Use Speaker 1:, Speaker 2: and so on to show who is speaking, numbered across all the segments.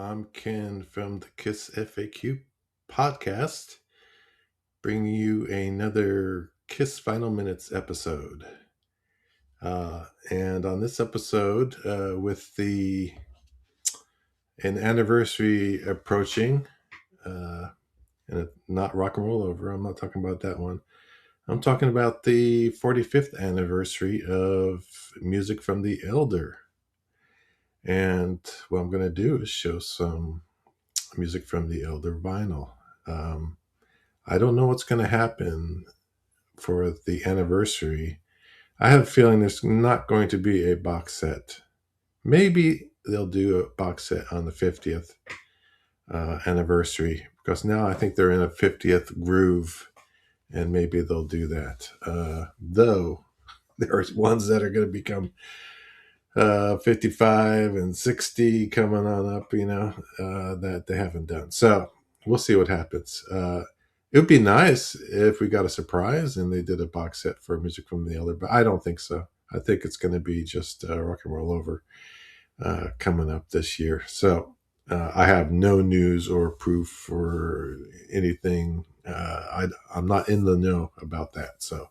Speaker 1: I'm Ken from the Kiss FAQ podcast, bringing you another Kiss Final Minutes episode. And on this episode, with an anniversary approaching, and not Rock and Roll Over, I'm not talking about that one. I'm talking about the 45th anniversary of Music from the Elder. And what I'm going to do is show some Music from the Elder vinyl. I don't know what's going to happen for the anniversary. I have a feeling there's not going to be a box set. Maybe they'll do a box set on the 50th anniversary, because now I think they're in a 50th groove, and maybe they'll do that. Though there are ones that are going to become 55 and 60 coming on up, that they haven't done. So we'll see what happens. It would be nice if we got a surprise and they did a box set for Music from the Elder, but I don't think so. I think it's going to be just Rock and Roll Over coming up this year. So I have no news or proof or anything. I'm not in the know about that. So,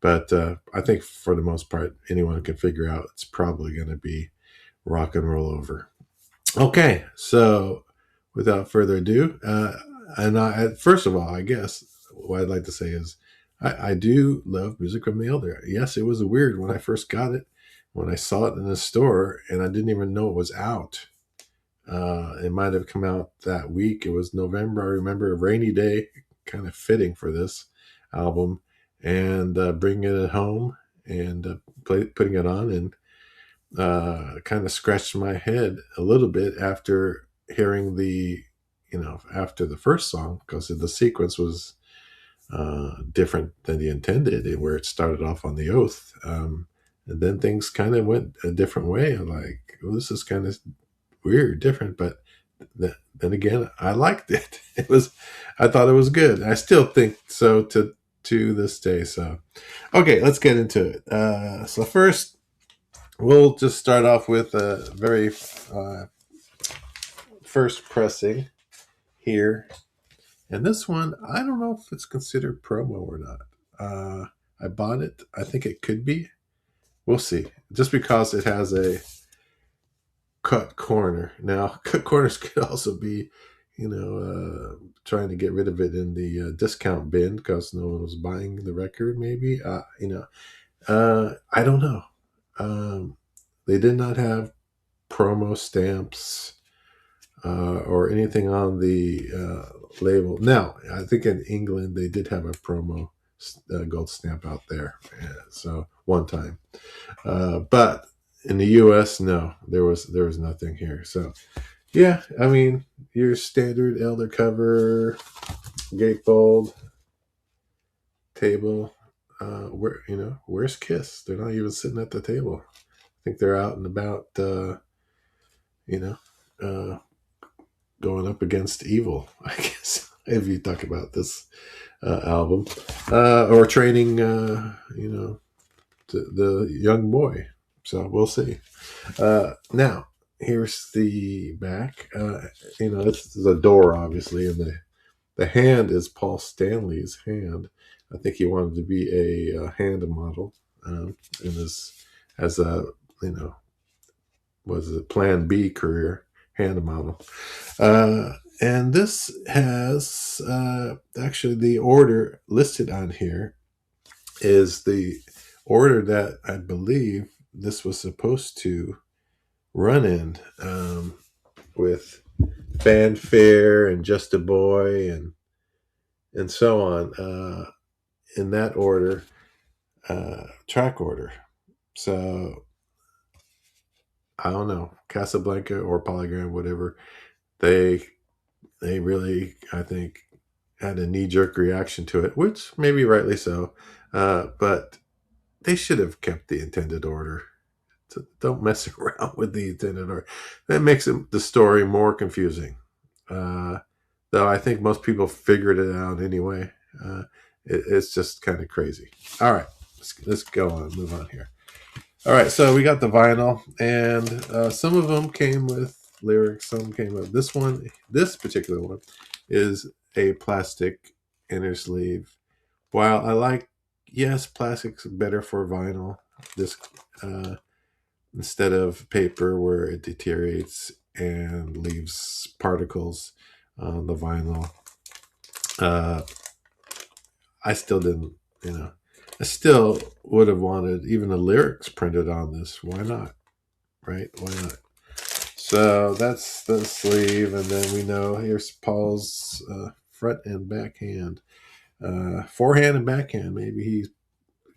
Speaker 1: but I think for the most part, anyone can figure out it's probably going to be Rock and Roll Over. Okay, so without further ado, first of all, I guess what I'd like to say is I do love Music from the Elder. Yes, it was weird when I first got it, when I saw it in the store, and I didn't even know it was out. It might have come out that week. It was November. I remember a rainy day, kind of fitting for this album, and bringing it home and putting it on, and kind of scratched my head a little bit after hearing after the first song, because the sequence was different than the intended, where it started off on the oath. And then things kind of went a different way. I'm like, well, this is kind of weird, different, but then again, I liked it. I thought it was good. I still think so to this day. So, okay, let's get into it. So first, we'll just start off with a very first pressing here. And this one, I don't know if it's considered promo or not. I bought it. I think it could be. We'll see. Just because it has a cut corner. Now, cut corners could also be, trying to get rid of it in the discount bin because no one was buying the record, maybe. I don't know. They did not have promo stamps or anything on the label. Now, I think in England they did have a promo gold stamp out there. So one time, but in the U.S., no, there was nothing here. So yeah, I mean, your standard Elder cover, gatefold, table. Where's Kiss? They're not even sitting at the table. I think they're out and about. Going up against evil, I guess, if you talk about this album, or training, the young boy. So we'll see. Now, here's the back. This is a door, obviously, and the hand is Paul Stanley's hand. I think he wanted to be a hand model, in his, as a, was a Plan B career, hand model. And this has actually the order listed on here is the order that I believe this was supposed to run in, with Fanfare and Just a Boy and so on, in that order, track order. So I don't know, Casablanca or Polygram, whatever. They really, I think, had a knee-jerk reaction to it, which maybe rightly so. But they should have kept the intended order. So don't mess around with the intended order. That makes the story more confusing. Though I think most people figured it out anyway. It's just kind of crazy. All right, let's go on, move on here. All right, so we got the vinyl, and some of them came with lyrics. Some came up. This particular one, is a plastic inner sleeve. While I like, yes, plastic's better for vinyl. This uh, instead of paper where it deteriorates and leaves particles on the vinyl. Uh, I still didn't, you know, I still would have wanted even the lyrics printed on this. Why not? Right? Why not? So that's the sleeve, and then we know here's Paul's front and backhand, forehand and backhand. Maybe he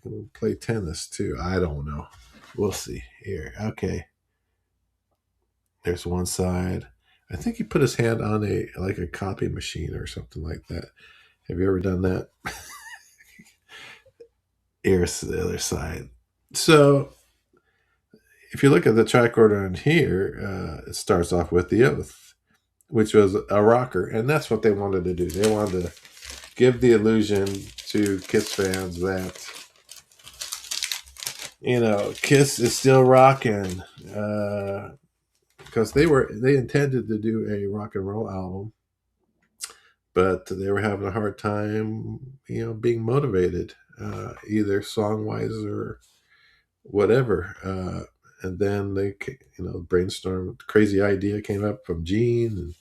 Speaker 1: can play tennis too. I don't know. We'll see here. Okay, there's one side. I think he put his hand on a copy machine or something like that. Have you ever done that? Here's the other side. So if you look at the track order on here, it starts off with The Oath, which was a rocker, and that's what they wanted to do. They wanted to give the illusion to Kiss fans that, Kiss is still rocking, because they intended to do a rock and roll album, but they were having a hard time, being motivated, either song wise or whatever. And then they, brainstormed. Crazy idea came up from Gene, and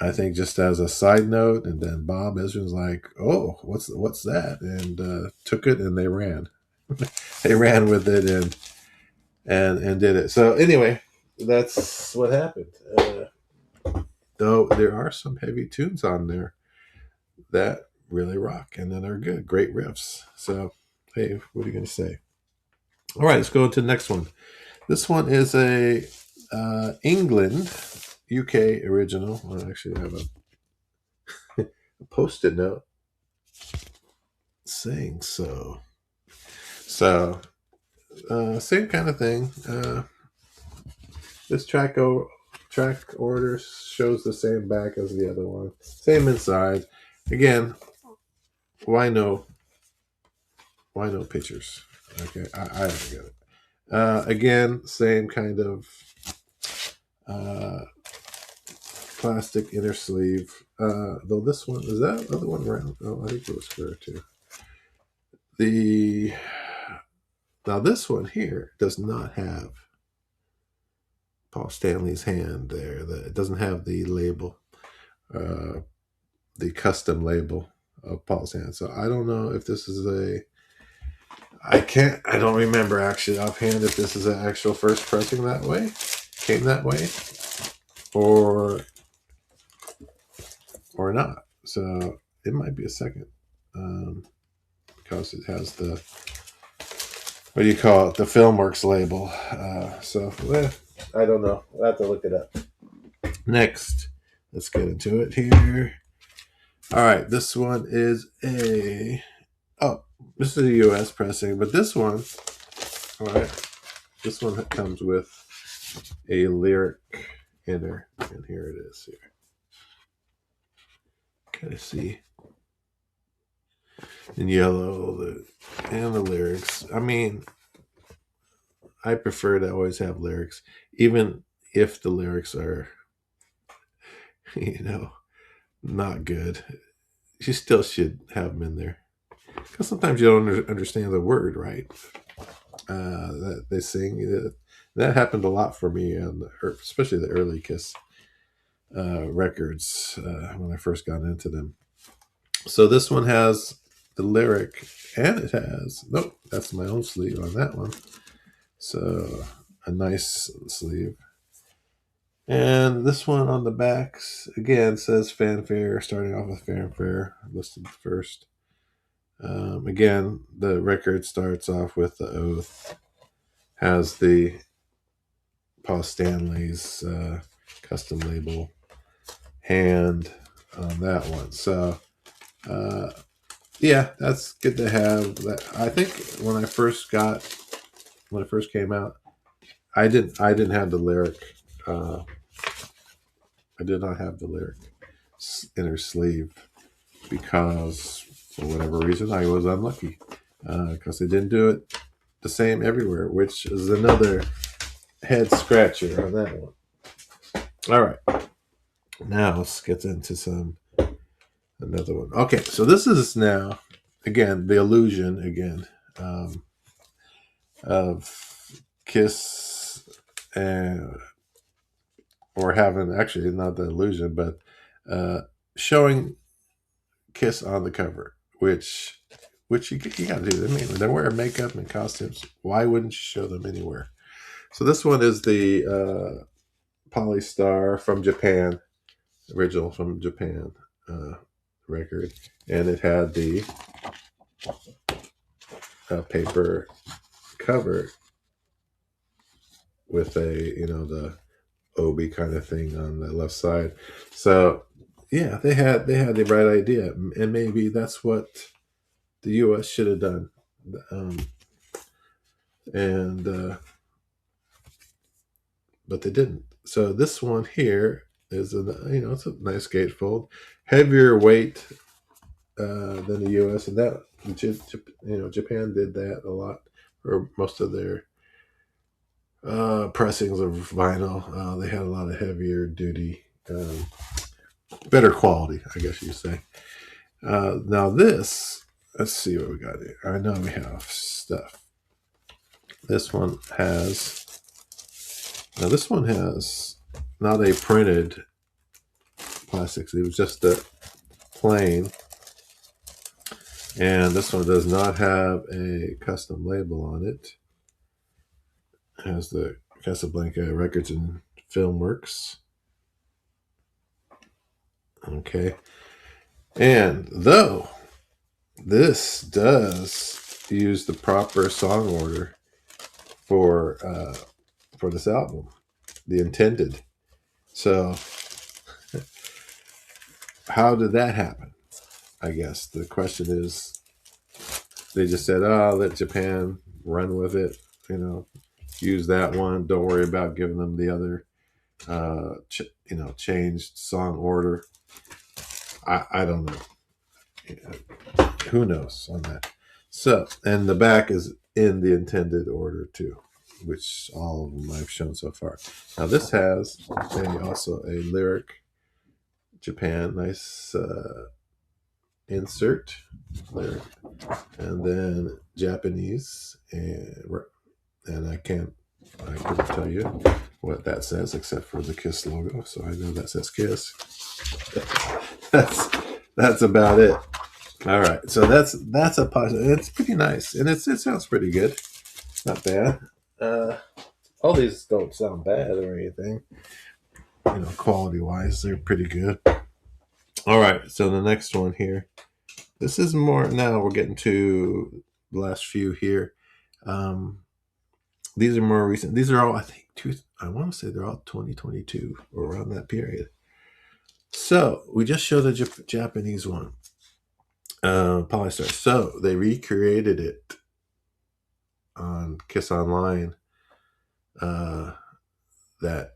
Speaker 1: I think just as a side note, and then Bob Ezrin's like, "Oh, what's that?" and took it, and they ran. They ran with it and did it. So anyway, that's what happened. Though there are some heavy tunes on there that really rock and that are good, great riffs. So hey, what are you going to say? All right, let's go to the next one. This one is a England, UK original. I actually have a post-it note saying so. So, same kind of thing. This track order shows the same back as the other one. Same inside. Again, why no pictures? Okay, I don't get it. Again, same kind of plastic inner sleeve. Though this one, is that other one round? Oh, I think it was square too. Now this one here does not have Paul Stanley's hand there. It doesn't have the label, the custom label of Paul's hand. So I don't know if this is I don't remember actually offhand if this is an actual first pressing that way, came that way, or not. So it might be a second, because it has the, what do you call it, the Filmworks label. I don't know. I'll have to look it up. Next, let's get into it here. All right, this one is this is a US pressing, but this one, all right, this one comes with a lyric inner, and here it is here. Can I see? In yellow, and the lyrics. I mean, I prefer to always have lyrics, even if the lyrics are, not good. You still should have them in there, because sometimes you don't understand the word, right? That they sing. That happened a lot for me, especially the early Kiss records, when I first got into them. So this one has the lyric, and it has, nope, that's my own sleeve on that one. So a nice sleeve. And this one on the backs, again, says fanfare, starting off with fanfare, listed first. Again, the record starts off with The Oath, has the Paul Stanley's custom label hand on that one. So, yeah, that's good to have. That, I think when it first came out, I didn't have the lyric. I did not have the lyric inner sleeve, because for whatever reason I was unlucky, because they didn't do it the same everywhere, which is another head scratcher on that one. All right, now let's get into another one. Okay, so this is now again the illusion again um, of Kiss and or having actually not the illusion, but uh, showing Kiss on the cover, which you got to do. I mean, when they're wearing makeup and costumes, why wouldn't you show them anywhere? So this one is the Polystar from Japan, original from Japan uh, record, and it had the paper cover with a the obi kind of thing on the left side. So yeah, they had the right idea, and maybe that's what the U.S. should have done. Um, and But they didn't. So this one here is it's a nice gatefold, heavier weight than the U.S. and that Japan did that a lot for most of their pressings of vinyl. They had a lot of heavier duty, better quality, I guess you say. Now this, let's see what we got here. I know we have stuff. This one has this one has not a printed plastics. It was just a plain. And this one does not have a custom label on it. It has the Casablanca Records and Film Works. Okay. And though this does use the proper song order for this album, the intended. So how did that happen? I guess the question is, they just said, "Oh, let Japan run with it. Use that one. Don't worry about giving them the other, changed song order." I don't know. Who knows on that? So, and the back is in the intended order too, which all of them I've shown so far. Now this has also a lyric Japan, nice insert lyric, and then Japanese, and I couldn't tell you what that says except for the Kiss logo, so I know that says Kiss. that's that's about it. All right, so that's a positive. It's pretty nice, and it sounds pretty good. Not bad. Uh, all these don't sound bad or anything. Quality wise, they're pretty good. All right, so the next one here. This is more. Now we're getting to the last few here. Um, these are more recent. These are all, I think, I want to say they're all 2022 or around that period. So we just showed the Japanese one, Polystar. So they recreated it on Kiss Online. That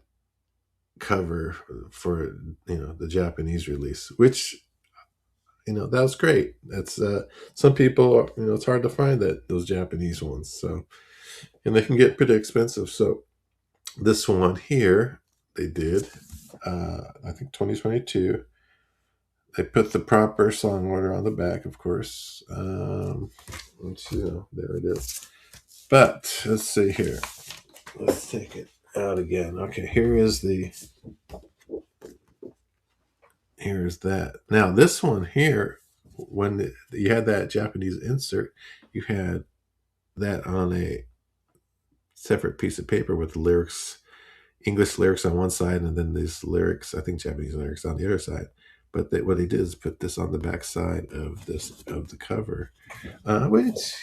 Speaker 1: cover for the Japanese release, which that was great. That's some people, it's hard to find those Japanese ones. So, and they can get pretty expensive. So this one here, they did, I think 2022. They put the proper song order on the back, of course. Let's see, there it is. But let's see here. Let's take it out again. Okay, here's that. Now this one here, when you had that Japanese insert, you had that on a separate piece of paper with the lyrics, English lyrics on one side, and then these lyrics, I think Japanese lyrics on the other side. But what they did is put this on the back side of the cover, which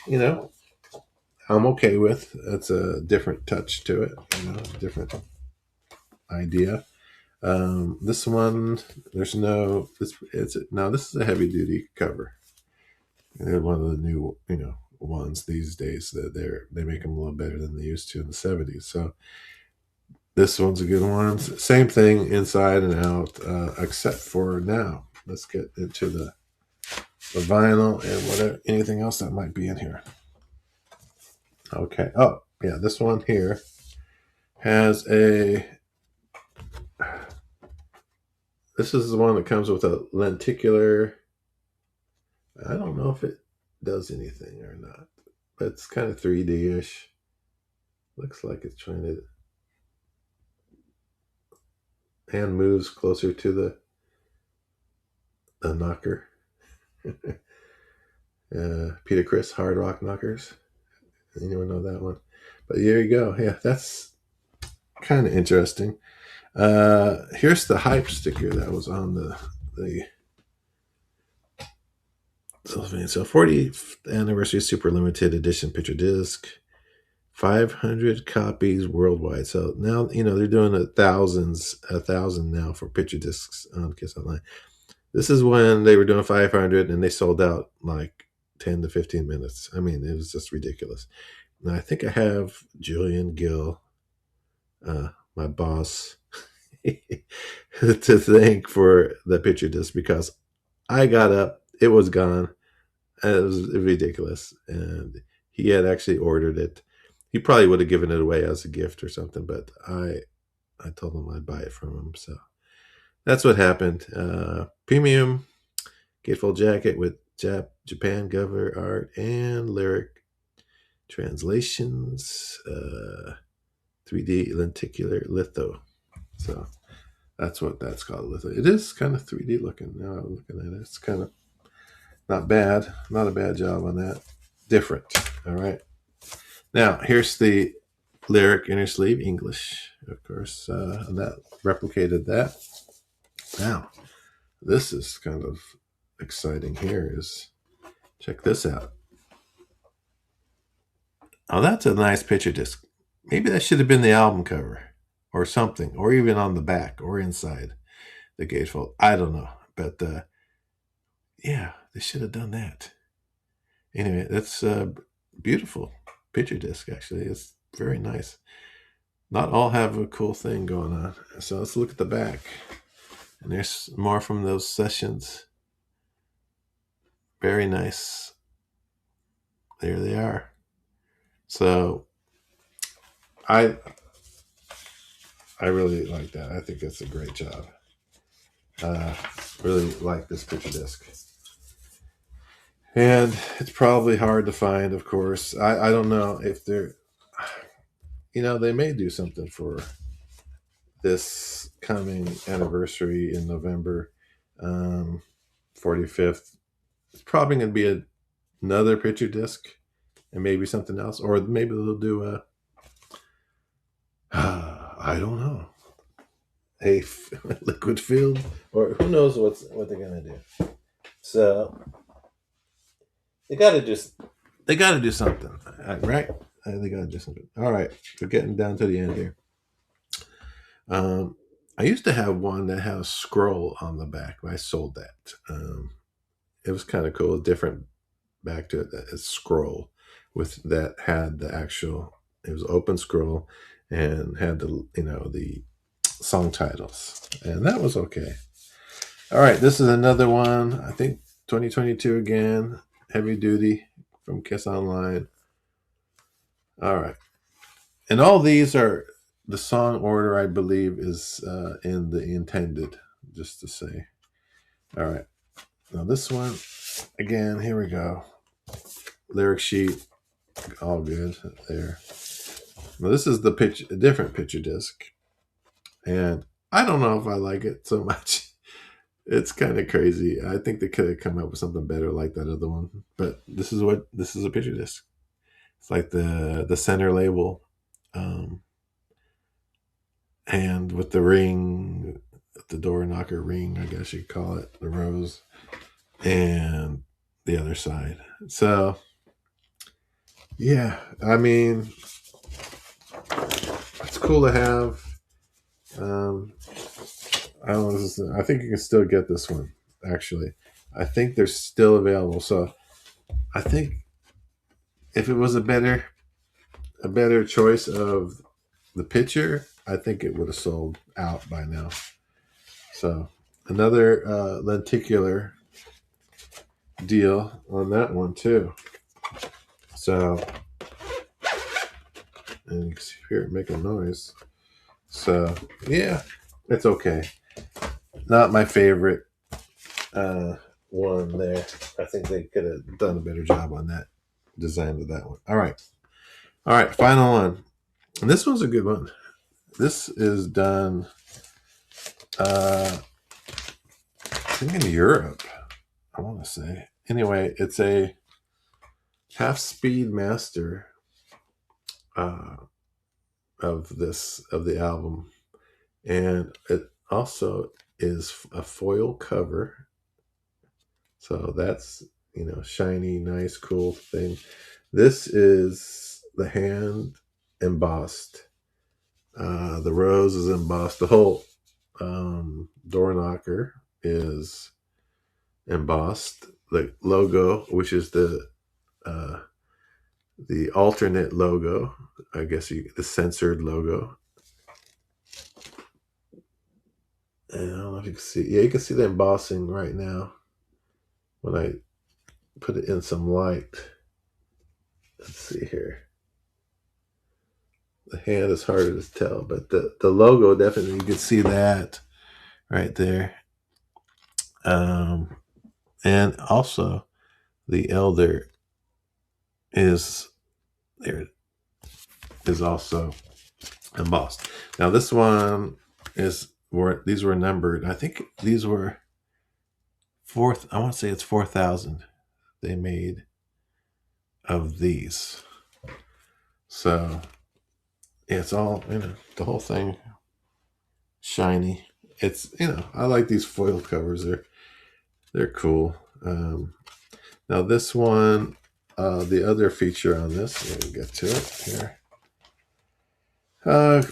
Speaker 1: I'm okay with. It's a different touch to it, different idea. This one, there's no. This is a heavy duty cover. They're one of the new ones these days that they make them a little better than they used to in the '70s. So this one's a good one. Same thing inside and out, except for now. Let's get into the vinyl and anything else that might be in here. Okay. Oh, yeah. This one here has a This is the one that comes with a lenticular. I don't know if it does anything or not, but it's kind of 3D-ish. Looks like it's trying to hand moves closer to the knocker. Peter Criss Hard Rock Knockers. Anyone know that one? But there you go. Yeah, that's kind of interesting. Here's the hype sticker that was on the Sylvania. So 40th anniversary super limited edition picture disc, 500 copies worldwide. So now they're doing a thousand now for picture discs on Kiss Online. This is when they were doing 500 and they sold out like 10 to 15 minutes. I mean, it was just ridiculous. Now I think I have Julian Gill, my boss, to thank for the picture disc because I got up, it was gone. It was ridiculous. And he had actually ordered it. He probably would have given it away as a gift or something, but I told him I'd buy it from him. So that's what happened. Premium gatefold jacket with Japan cover art and lyric translations. 3D lenticular litho. So that's what that's called. Litho. It is kind of 3D looking. Now I'm looking at it. It's kind of not bad. Not a bad job on that. Different. All right. Now here's the lyric inner sleeve English, of course. And that replicated that. Now this is kind of exciting. Here is check this out. Oh, that's a nice picture disc. Maybe that should have been the album cover or something, or even on the back or inside the gatefold. I don't know. But yeah, they should have done that. Anyway, that's a beautiful picture disc, actually. It's very nice. Not all have a cool thing going on. So let's look at the back. And there's more from those sessions. Very nice. There they are. So I really like that. I think that's a great job. Really like this picture disc. And it's probably hard to find, of course. I don't know if they're, they may do something for this coming anniversary in November, 45th. It's probably going to be another picture disc and maybe something else. Or maybe they'll do I don't know, a liquid filled, or who knows what they're going to do. So they got to do something, right? They got to do something. All right, we're getting down to the end here. I used to have one that had a scroll on the back, but I sold that. It was kind of cool, different back to it. That scroll with that had the actual. It was open scroll and had the song titles, and that was okay. All right, this is another one. I think 2022 again, heavy duty from Kiss Online. All right, and all these are the song order. I believe is in the intended. Just to say. All right, now this one again. Here we go. Lyric sheet, all good there. Now this is a different picture disc, and I don't know if I like it so much. It's kind of crazy. I think they could have come up with something better like that other one. But this is a picture disc. It's like the center label, and with the ring, the door knocker ring, I guess you'd call it, the rose, and the other side. So yeah, I mean, it's cool to have. I don't know. I think you can still get this one. Actually, I think they're still available. So I think if it was a better choice of the picture, I think it would have sold out by now. So another lenticular deal on that one too. So, and you can hear it make a noise. So yeah, it's okay. not my favorite one there. I think they could have done a better job on that design of that one. All right, final one. And this one's a good one. This is done, I think in Europe, I want to say. Anyway, it's a half speed master of the album, and it also is a foil cover. So that's, shiny, nice, cool thing. This is the hand embossed. The rose is embossed. The whole door knocker is embossed. The logo, which is uh, the alternate logo, I guess the censored logo. And I don't know if you can see. Yeah, you can see the embossing right now when I put it in some light. Let's see here. The hand is harder to tell, but the logo, definitely, you can see that right there. And also the elder is there, is also embossed. Now this one these were numbered. I think these were I want to say it's 4,000 they made of these. So it's all, the whole thing shiny. It's, I like these foil covers. They're cool. Now this one, the other feature on this, let me get to it here.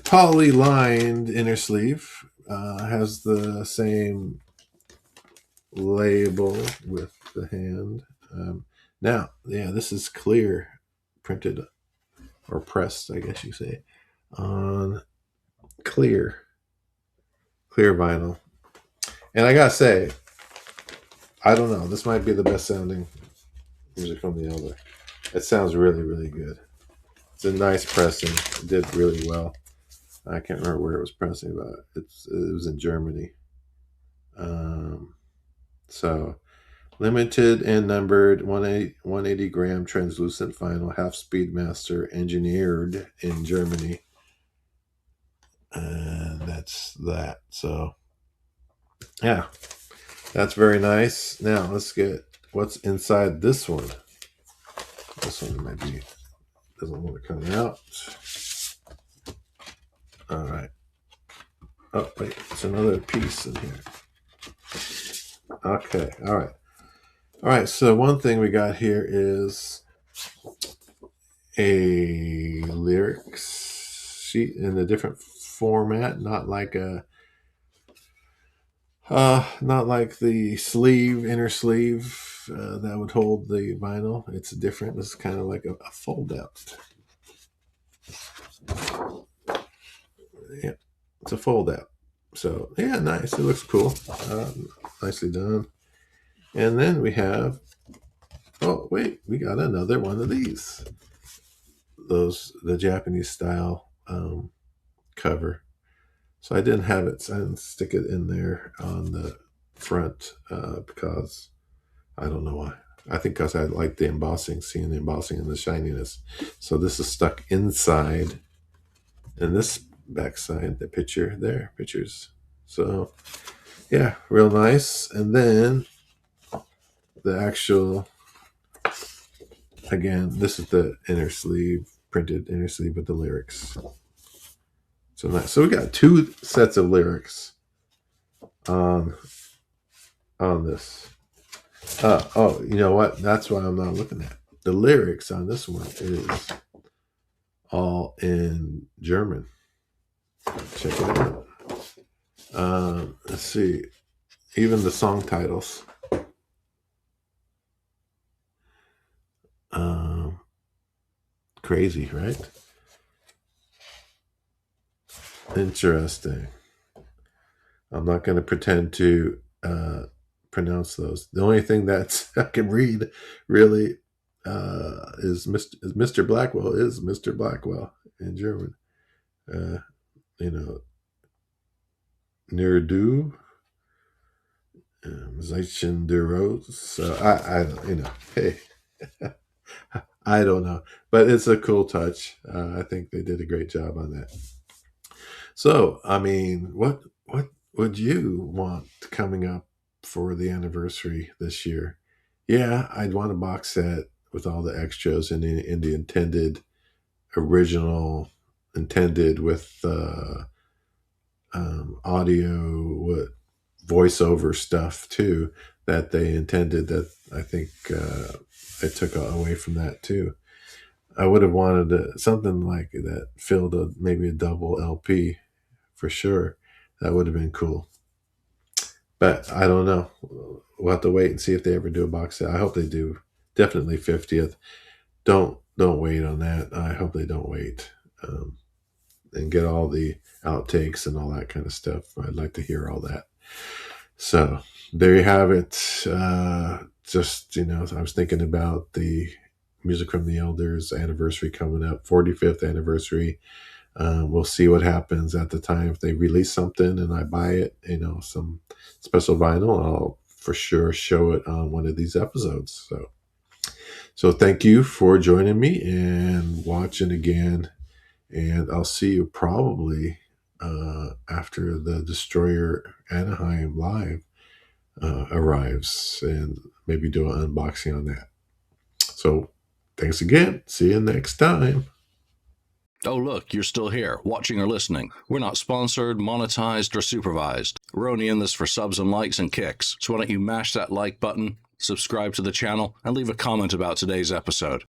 Speaker 1: Poly lined inner sleeve, has the same label with the hand. Now, yeah, this is clear, printed or pressed, I guess you say, on clear vinyl. And I gotta say, I don't know, this might be the best sounding music from the Elder. It sounds really, really good. It's a nice pressing. It did really well. I can't remember where it was pressing, but it was in Germany. So limited and numbered 180 gram translucent vinyl, half speed master, engineered in Germany. And that's that. So yeah, that's very nice. Now let's get what's inside this one. This one maybe doesn't want to come out. All right. Oh, wait, it's another piece in here. Okay, all right. All right, so one thing we got here is a lyrics sheet in a different format, not like the inner sleeve that would hold the vinyl. It's different. This is kind of like a fold out. Yeah, it's a fold out. So yeah, nice. It looks cool. Nicely done. And then we have, oh wait, we got another one of these. The Japanese style cover. So I didn't have it. So I didn't stick it in there on the front because I don't know why. I think because I like the embossing, seeing the embossing and the shininess. So this is stuck inside, and this backside, the picture there, pictures. So yeah, real nice. And then the actual, again, this is the inner sleeve, printed inner sleeve with the lyrics. So nice. So we got 2 sets of lyrics on this. Oh, you know what? That's why I'm not looking at. The lyrics on this one is all in German. Check it out. Let's see. Even the song titles. Crazy, right? Interesting. I'm not going to pretend to pronounce those. The only thing that I can read really is Mr. Blackwell is Mr. Blackwell in German. You know, near do. Zeitchen de Rose. So I don't, hey, I don't know, but it's a cool touch. I think they did a great job on that. So, I mean, what would you want coming up for the anniversary this year? Yeah, I'd want a box set with all the extras in the intended original intended with audio, what voiceover stuff too that they intended. That I think they took away from that too. I would have wanted something like that filled maybe a double LP for sure. That would have been cool. But I don't know. We'll have to wait and see if they ever do a box set. I hope they do. Definitely 50th. Don't wait on that. I hope they don't wait. And get all the outtakes and all that kind of stuff. I'd like to hear all that. So there you have it. Just, I was thinking about the Music from the Elders anniversary coming up, 45th anniversary. We'll see what happens at the time. If they release something and I buy it, some special vinyl, I'll for sure show it on one of these episodes. So thank you for joining me and watching again. And I'll see you probably after the Destroyer Anaheim Live arrives, and maybe do an unboxing on that. So thanks again. See you next time.
Speaker 2: Oh, look, you're still here, watching or listening. We're not sponsored, monetized, or supervised. We're only in this for subs and likes and kicks. So why don't you mash that like button, subscribe to the channel, and leave a comment about today's episode.